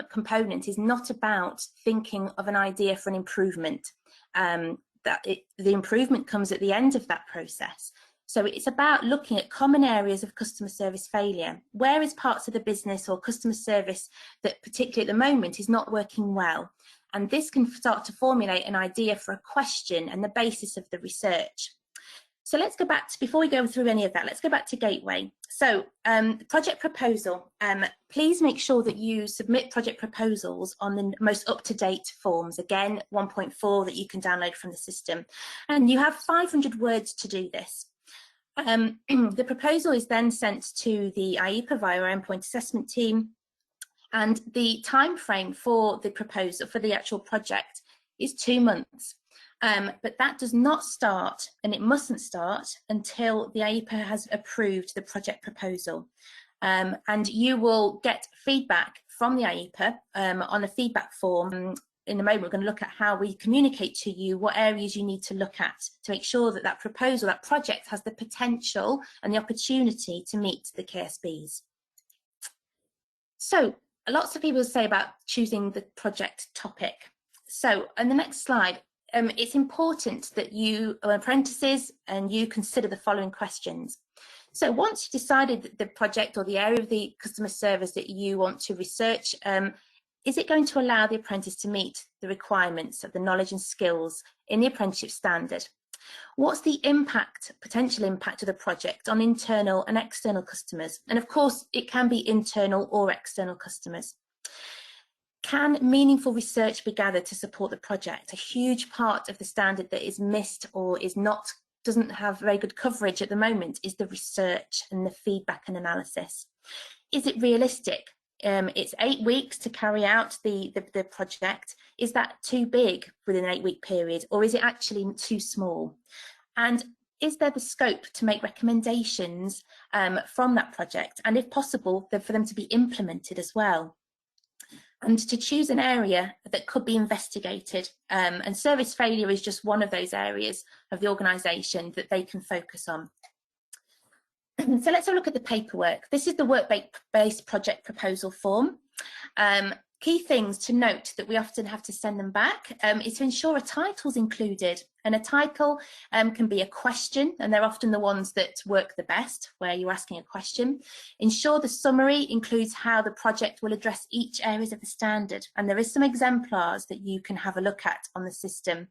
component is not about thinking of an idea for an improvement. The improvement comes at the end of that process. So it's about looking at common areas of customer service failure. Where is parts of the business or customer service that particularly at the moment is not working well? And this can start to formulate an idea for a question and the basis of the research. So let's go back to, before we go through any of that, let's go back to Gateway. So project proposal, please make sure that you submit project proposals on the most up-to-date forms. Again, 1.4 that you can download from the system. And you have 500 words to do this. The proposal is then sent to the LIEPA via our endpoint assessment team, and the time frame for the proposal for the actual project is 2 months. But that does not start, and it mustn't start until the LIEPA has approved the project proposal. And you will get feedback from the LIEPA on a feedback form. In a moment, we're going to look at how we communicate to you what areas you need to look at to make sure that that proposal, that project has the potential and the opportunity to meet the KSBs. So lots of people say about choosing the project topic. So on the next slide, it's important that you apprentices and you consider the following questions. So once you decided the project or the area of the customer service that you want to research, is it going to allow the apprentice to meet the requirements of the knowledge and skills in the apprenticeship standard? What's the impact, potential impact of the project on internal and external customers? And of course, it can be internal or external customers. Can meaningful research be gathered to support the project? A huge part of the standard that is missed or is not doesn't have very good coverage at the moment is the research and the feedback and analysis. Is it realistic? It's 8 weeks to carry out the project. Is that too big within an 8-week period, or is it actually too small? And is there the scope to make recommendations from that project, and if possible, for them to be implemented as well? And to choose an area that could be investigated. And service failure is just one of those areas of the organisation that they can focus on. So let's have a look at the paperwork. This is the work-based project proposal form. Key things to note that we often have to send them back is to ensure a title is included. And a title can be a question, and they're often the ones that work the best, where you're asking a question. Ensure the summary includes how the project will address each area of the standard. And there is some exemplars that you can have a look at on the system,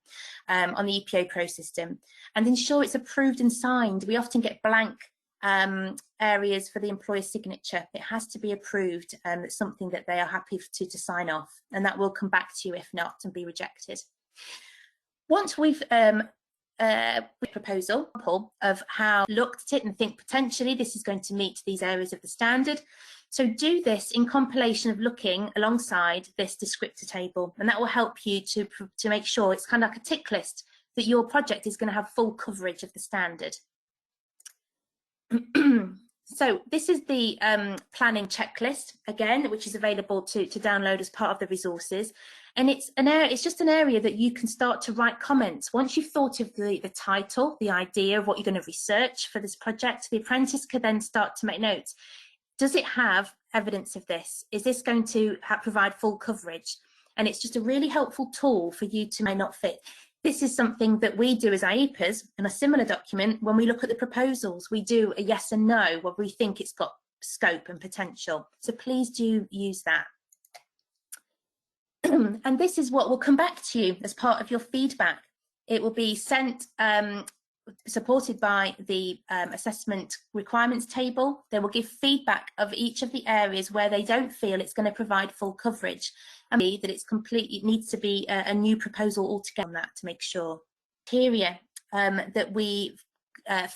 on the EPO Pro system. And ensure it's approved and signed. We often get blank areas for the employer's signature. It has to be approved, it's something that they are happy to sign off, and that will come back to you if not and be rejected. Once we've proposal of how looked at it and think potentially this is going to meet these areas of the standard, so do this in compilation of looking alongside this descriptor table, and that will help you to make sure it's kind of like a tick list that your project is going to have full coverage of the standard. So this is the planning checklist again, which is available to download as part of the resources, and it's just an area that you can start to write comments. Once you've thought of the title, the idea of what you're going to research for this project, the apprentice can then start to make notes. Does it have evidence of this? Is this going to provide full coverage? And it's just a really helpful tool for you to may not fit. This is something that we do as IEPAs in a similar document. When we look at the proposals, we do a yes and no, where we think it's got scope and potential. So please do use that. And this is what will come back to you as part of your feedback. It will be sent, supported by the assessment requirements table. They will give feedback of each of the areas where they don't feel it's going to provide full coverage, and that it's completely, it needs to be a new proposal altogether on that to make sure. Criteria that we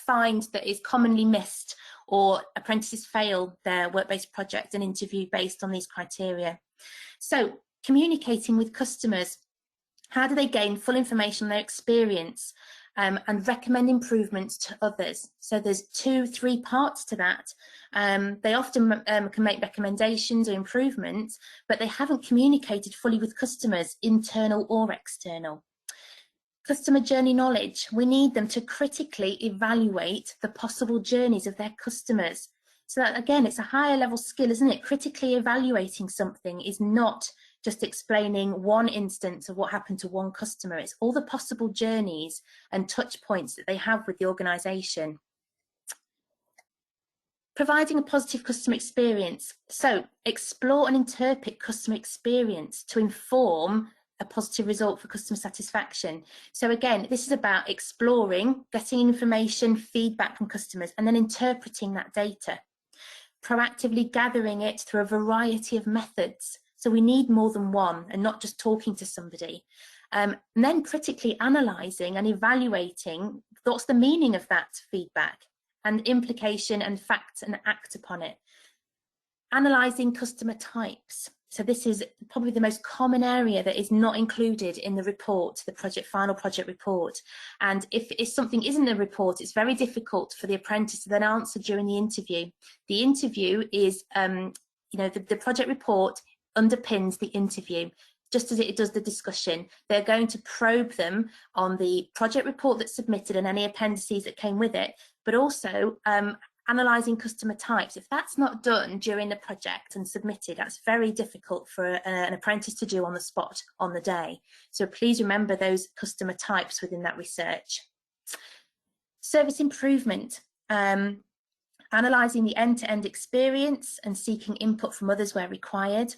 find that is commonly missed, or apprentices fail their work-based project and interview based on these criteria. So communicating with customers, how do they gain full information on their experience? And recommend improvements to others. So there's 2-3 parts to that. They often can make recommendations or improvements, but they haven't communicated fully with customers, internal or external. Customer journey knowledge. We need them to critically evaluate the possible journeys of their customers. So that, again, it's a higher level skill, isn't it? Critically evaluating something is not just explaining one instance of what happened to one customer. It's all the possible journeys and touch points that they have with the organisation. Providing a positive customer experience. So explore and interpret customer experience to inform a positive result for customer satisfaction. So again, this is about exploring, getting information, feedback from customers, and then interpreting that data. Proactively gathering it through a variety of methods. So we need more than one and not just talking to somebody. And then critically analysing and evaluating what's the meaning of that feedback and implication and facts and act upon it. Analysing customer types. So this is probably the most common area that is not included in the report, the final project report. And if something isn't in the report, it's very difficult for the apprentice to then answer during the interview. The interview is, the project report underpins the interview, just as it does the discussion. They're going to probe them on the project report that's submitted and any appendices that came with it, but also analysing customer types. If that's not done during the project and submitted, that's very difficult for an apprentice to do on the spot on the day. So please remember those customer types within that research. Service improvement. Analysing the end-to-end experience and seeking input from others where required.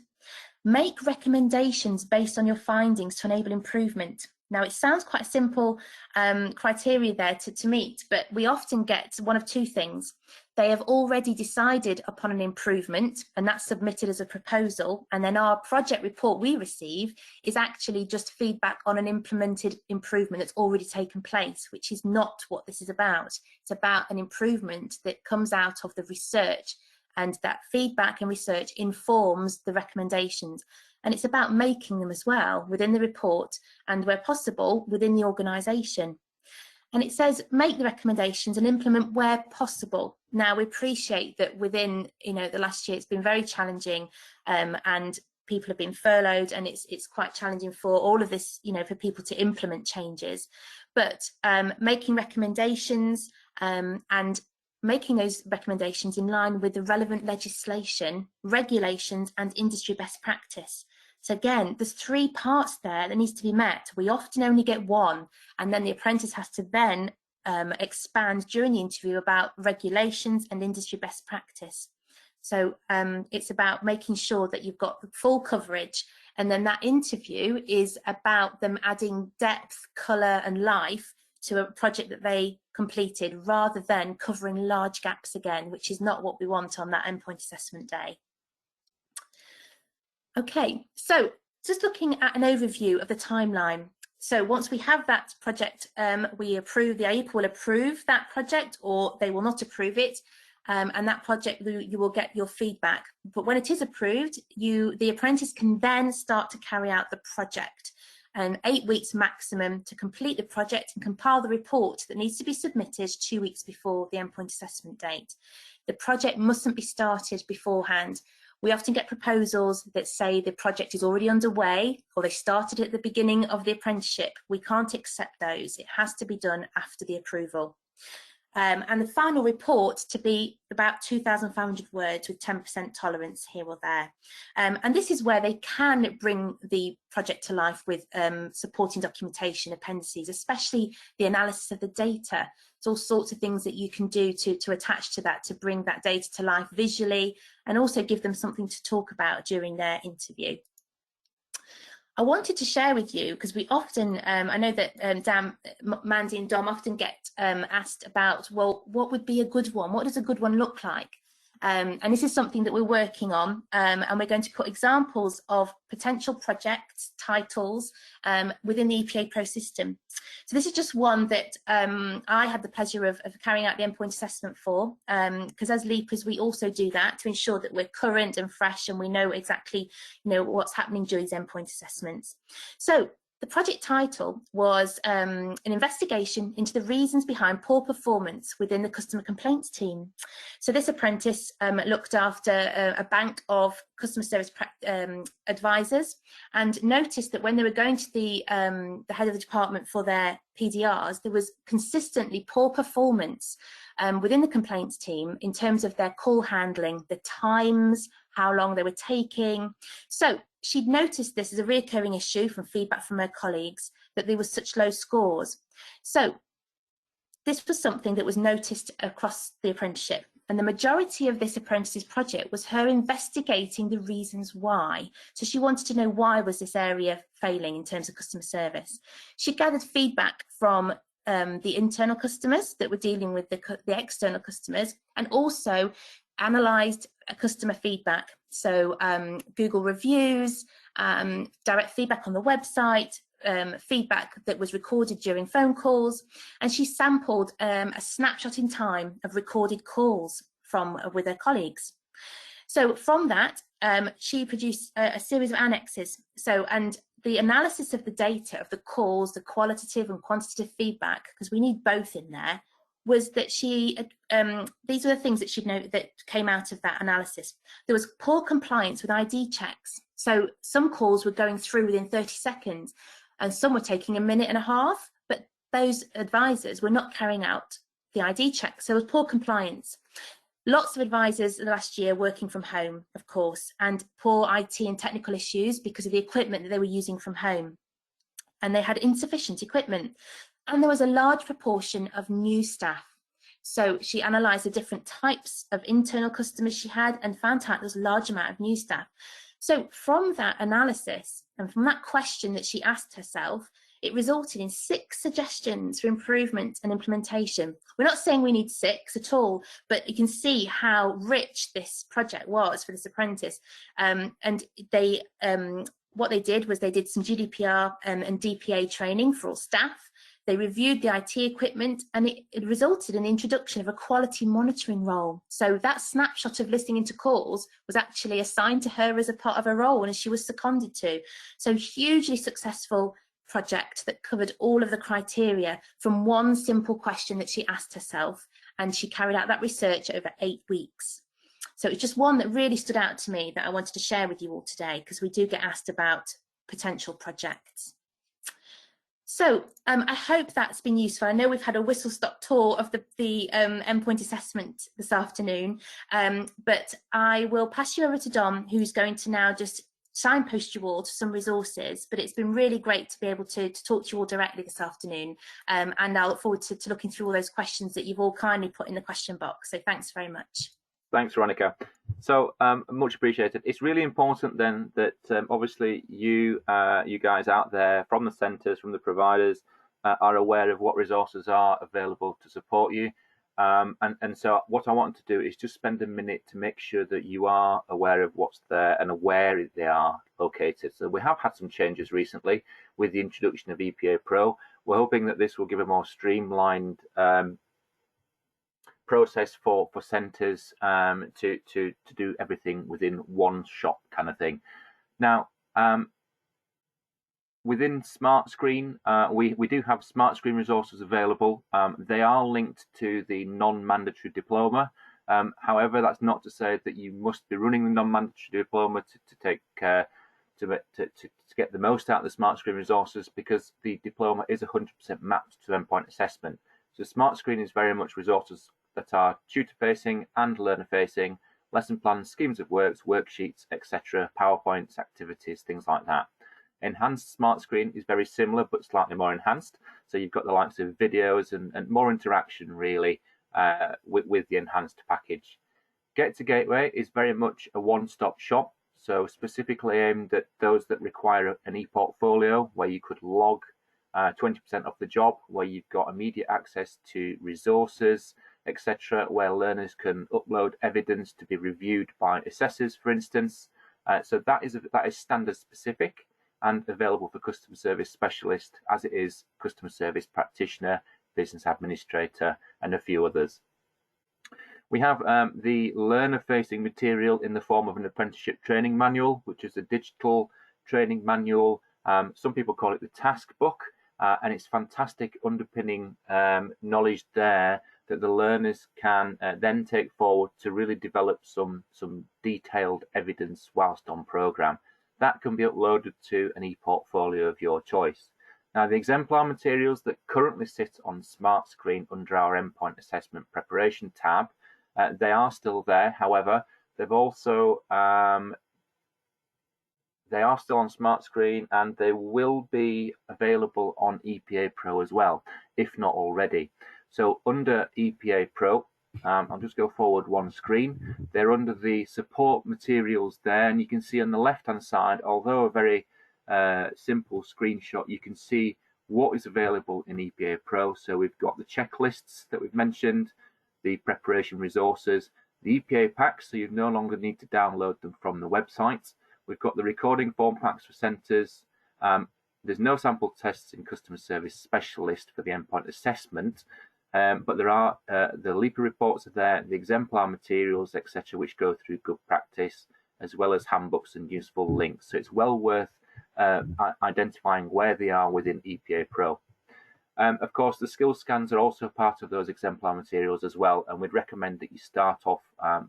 Make recommendations based on your findings to enable improvement. Now, it sounds quite a simple criteria there to meet, but we often get one of two things. they have already decided upon an improvement, and that's submitted as a proposal, and then our project report we receive is actually just feedback on an implemented improvement that's already taken place, which is not what this is about. It's about an improvement that comes out of the research, and that feedback and research informs the recommendations, and it's about making them as well within the report and, where possible, within the organisation. And it says make the recommendations and implement where possible. Now, we appreciate that within the last year it's been very challenging, and people have been furloughed, and it's quite challenging for all of this, for people to implement changes. But making recommendations and making those recommendations in line with the relevant legislation, regulations and industry best practice. So again, there's 3 parts there that needs to be met. We often only get one, and then the apprentice has to then expand during the interview about regulations and industry best practice. So it's about making sure that you've got the full coverage, and then that interview is about them adding depth, colour and life to a project that they completed, rather than covering large gaps again, which is not what we want on that endpoint assessment day. Okay, so just looking at an overview of the timeline. So once we have that project, we approve, the LIEPA will approve that project, or they will not approve it, and that project you will get your feedback. But when it is approved, the apprentice can then start to carry out the project, and 8 weeks maximum to complete the project and compile the report that needs to be submitted 2 weeks before the endpoint assessment date. The project mustn't be started beforehand. We often get proposals that say the project is already underway, or they started at the beginning of the apprenticeship. We can't accept those. It has to be done after the approval. And the final report to be about 2,500 words with 10% tolerance here or there. And this is where they can bring the project to life with supporting documentation, appendices, especially the analysis of the data. There's all sorts of things that you can do to attach to that, to bring that data to life visually, and also give them something to talk about during their interview. I wanted to share with you, because we often, I know that Mandy and Dom often get asked about, well, what would be a good one? What does a good one look like? And this is something that we're working on, and we're going to put examples of potential projects, titles within the EPA Pro system. So this is just one that I had the pleasure of carrying out the endpoint assessment for, because as LIEPAs we also do that to ensure that we're current and fresh, and we know exactly what's happening during these endpoint assessments. So the project title was an investigation into the reasons behind poor performance within the customer complaints team. So this apprentice looked after a bank of customer service advisors, and noticed that when they were going to the head of the department for their PDRs, there was consistently poor performance within the complaints team in terms of their call handling, the times, how long they were taking. So she'd noticed this as a recurring issue from feedback from her colleagues, that there was such low scores. So this was something that was noticed across the apprenticeship, and the majority of this apprentice's project was her investigating the reasons why. So she wanted to know, why was this area failing in terms of customer service? She gathered feedback from the internal customers that were dealing with the external customers, and also analysed customer feedback. So Google reviews, direct feedback on the website, feedback that was recorded during phone calls, and she sampled a snapshot in time of recorded calls with her colleagues. So from that, she produced a series of annexes. And the analysis of the data, of the calls, the qualitative and quantitative feedback, because we need both in there, was that these are the things that she'd noted that came out of that analysis. There was poor compliance with ID checks. So some calls were going through within 30 seconds, and some were taking a minute and a half, but those advisors were not carrying out the ID checks. So there was poor compliance. Lots of advisors last year working from home, of course, and poor IT and technical issues because of the equipment that they were using from home. And they had insufficient equipment. And there was a large proportion of new staff. So she analysed the different types of internal customers she had, and found out there's a large amount of new staff. So from that analysis, and from that question that she asked herself, it resulted in 6 suggestions for improvement and implementation. We're not saying we need 6 at all, but you can see how rich this project was for this apprentice. And they what they did was they did some GDPR and DPA training for all staff. They reviewed the IT equipment, and it resulted in the introduction of a quality monitoring role. So that snapshot of listening into calls was actually assigned to her as a part of her role, and she was seconded to. So hugely successful project that covered all of the criteria from one simple question that she asked herself, and she carried out that research over 8 weeks. So it's just one that really stood out to me that I wanted to share with you all today, because we do get asked about potential projects. So I hope that's been useful. I know we've had a whistle-stop tour of the endpoint assessment this afternoon, but I will pass you over to Dom, who's going to now just signpost you all to some resources. But it's been really great to be able to talk to you all directly this afternoon, and I look forward to looking through all those questions that you've all kindly put in the question box. So thanks very much. Thanks, Veronica. So much appreciated. It's really important then that obviously you guys out there from the centres, from the providers, are aware of what resources are available to support you. And so what I want to do is just spend a minute to make sure that you are aware of what's there and where they are located. So we have had some changes recently with the introduction of EPA Pro. We're hoping that this will give a more streamlined process for centres to do everything within one shop kind of thing. Now, within SmartScreen, we do have SmartScreen resources available. They are linked to the non-mandatory diploma. However, that's not to say that you must be running the non-mandatory diploma to get the most out of the SmartScreen resources, because the diploma is 100% mapped to endpoint assessment. So SmartScreen is very much resources that are tutor-facing and learner-facing, lesson plans, schemes of works, worksheets, etc., PowerPoints, activities, things like that. Enhanced SmartScreen is very similar, but slightly more enhanced. So you've got the likes of videos and more interaction, really, with the enhanced package. Get to Gateway is very much a one-stop shop, so specifically aimed at those that require an e-portfolio, where you could log 20% of the job, where you've got immediate access to resources, etc., where learners can upload evidence to be reviewed by assessors, for instance. So that is standard specific and available for customer service specialist, as it is customer service practitioner, business administrator, and a few others. We have the learner-facing material in the form of an apprenticeship training manual, which is a digital training manual. Some people call it the task book, and it's fantastic underpinning knowledge there that the learners can then take forward to really develop some detailed evidence whilst on programme. That can be uploaded to an e-portfolio of your choice. Now, the exemplar materials that currently sit on SmartScreen under our endpoint assessment preparation tab, they are still there. However, they've also they are still on SmartScreen, and they will be available on EPA Pro as well, if not already. So under EPA Pro, I'll just go forward one screen. They're under the support materials there, and you can see on the left-hand side, although a very simple screenshot, you can see what is available in EPA Pro. So we've got the checklists that we've mentioned, the preparation resources, the EPA packs, so you no longer need to download them from the website. We've got the recording form packs for centres. There's no sample tests in customer service specialist for the endpoint assessment, but there are the LIEPA reports are there, the exemplar materials, etc., which go through good practice, as well as handbooks and useful links. So it's well worth identifying where they are within EPA Pro. Of course, the skill scans are also part of those exemplar materials as well, and we'd recommend that you start off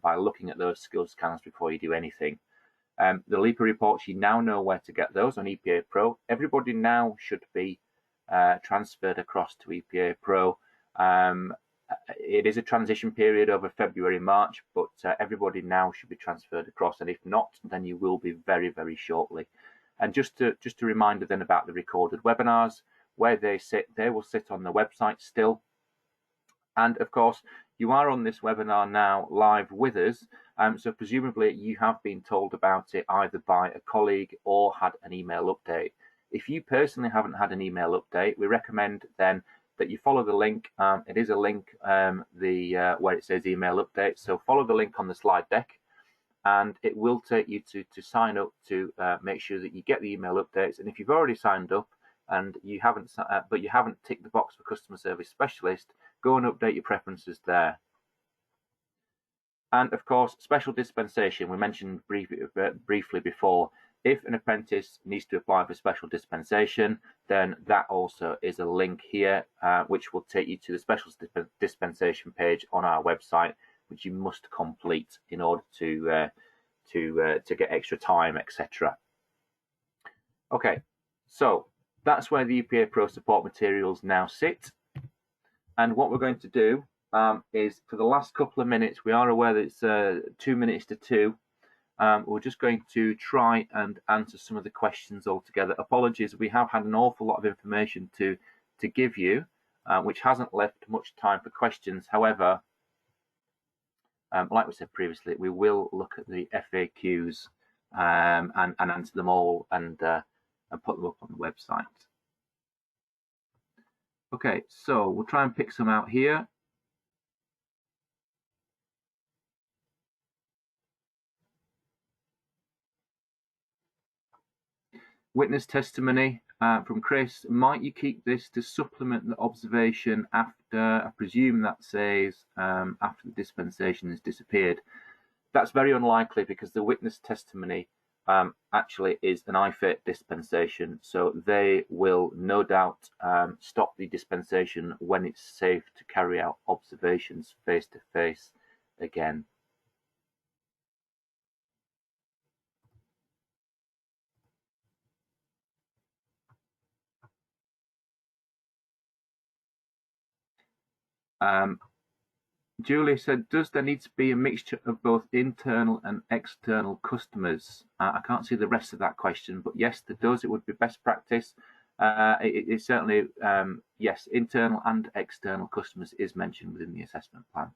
by looking at those skill scans before you do anything. The LIEPA reports, you now know where to get those on EPA Pro. Everybody now should be transferred across to EPA Pro. It is a transition period over February, March, but everybody now should be transferred across, and if not, then you will be very, very shortly. And just a reminder then about the recorded webinars, where they sit, they will sit on the website still. And of course, you are on this webinar now live with us, so presumably you have been told about it either by a colleague or had an email update. If you personally haven't had an email update, we recommend then that you follow the link. It is a link where it says email update. So follow the link on the slide deck, and it will take you to sign up to make sure that you get the email updates. And if you've already signed up and you haven't ticked the box for customer service specialist, go and update your preferences there. And of course, special dispensation, we mentioned briefly before. If an apprentice needs to apply for special dispensation, then that also is a link here, which will take you to the special dispensation page on our website, which you must complete in order to get extra time, etc. Okay, so that's where the EPA Pro support materials now sit. And what we're going to do is, for the last couple of minutes, we are aware that it's 2 minutes to 2. We're just going to try and answer some of the questions all together. Apologies, we have had an awful lot of information to give you, which hasn't left much time for questions. However, like we said previously, we will look at the FAQs and answer them all and put them up on the website. Okay, so we'll try and pick some out here. Witness testimony from Chris. Might you keep this to supplement the observation after, I presume that says after the dispensation has disappeared? That's very unlikely, because the witness testimony actually is an IFATE dispensation, so they will no doubt stop the dispensation when it's safe to carry out observations face to face again. Julie said, does there need to be a mixture of both internal and external customers? I can't see the rest of that question, but yes, there does. It would be best practice. It's certainly, yes, internal and external customers is mentioned within the assessment plan.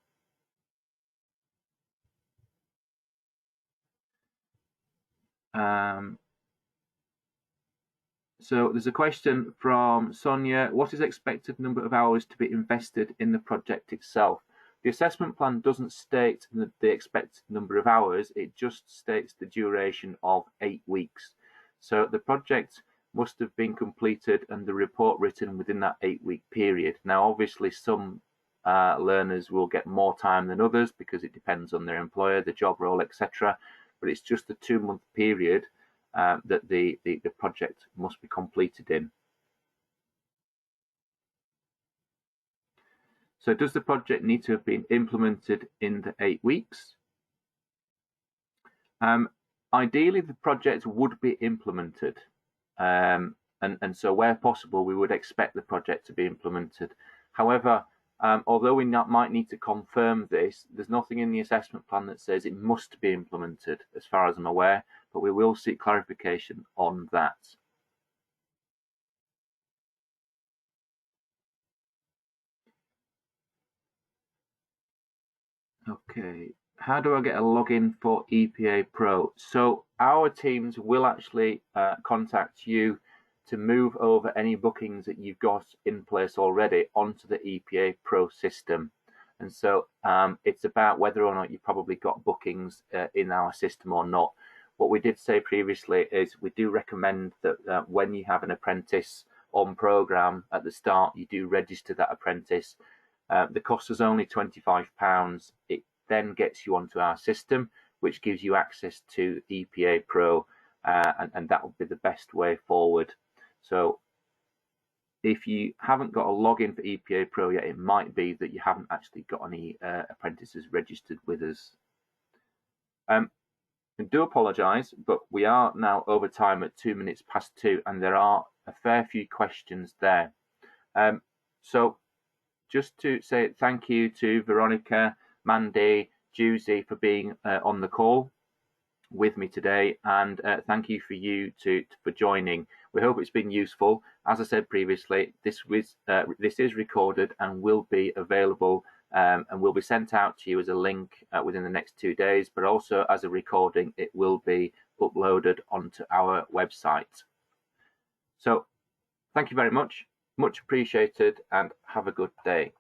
So there's a question from Sonia. What is the expected number of hours to be invested in the project itself? The assessment plan doesn't state the expected number of hours, it just states the duration of 8 weeks. So the project must have been completed and the report written within that 8-week period. Now, obviously, some learners will get more time than others because it depends on their employer, the job role, etc. But it's just a 2-month period that the project must be completed in. So does the project need to have been implemented in the 8 weeks? Ideally, the project would be implemented. And so where possible, we would expect the project to be implemented. However, although we might need to confirm this, there's nothing in the assessment plan that says it must be implemented, as far as I'm aware, but we will seek clarification on that. Okay, how do I get a login for EPA Pro? So our teams will actually contact you to move over any bookings that you've got in place already onto the EPA Pro system. And so it's about whether or not you've probably got bookings in our system or not. What we did say previously is we do recommend that when you have an apprentice on program at the start, you do register that apprentice. The cost is only £25. It then gets you onto our system, which gives you access to EPA Pro, and that will be the best way forward. So if you haven't got a login for EPA Pro yet, it might be that you haven't actually got any apprentices registered with us. I do apologise, but we are now over time at 2 minutes past 2, and there are a fair few questions there. So just to say thank you to Veronica, Mandy, Juicy for being on the call with me today, and thank you for joining. We hope it's been useful. As I said previously, this is recorded and will be available and will be sent out to you as a link within the next 2 days, but also as a recording, it will be uploaded onto our website. So thank you very much appreciated, and have a good day.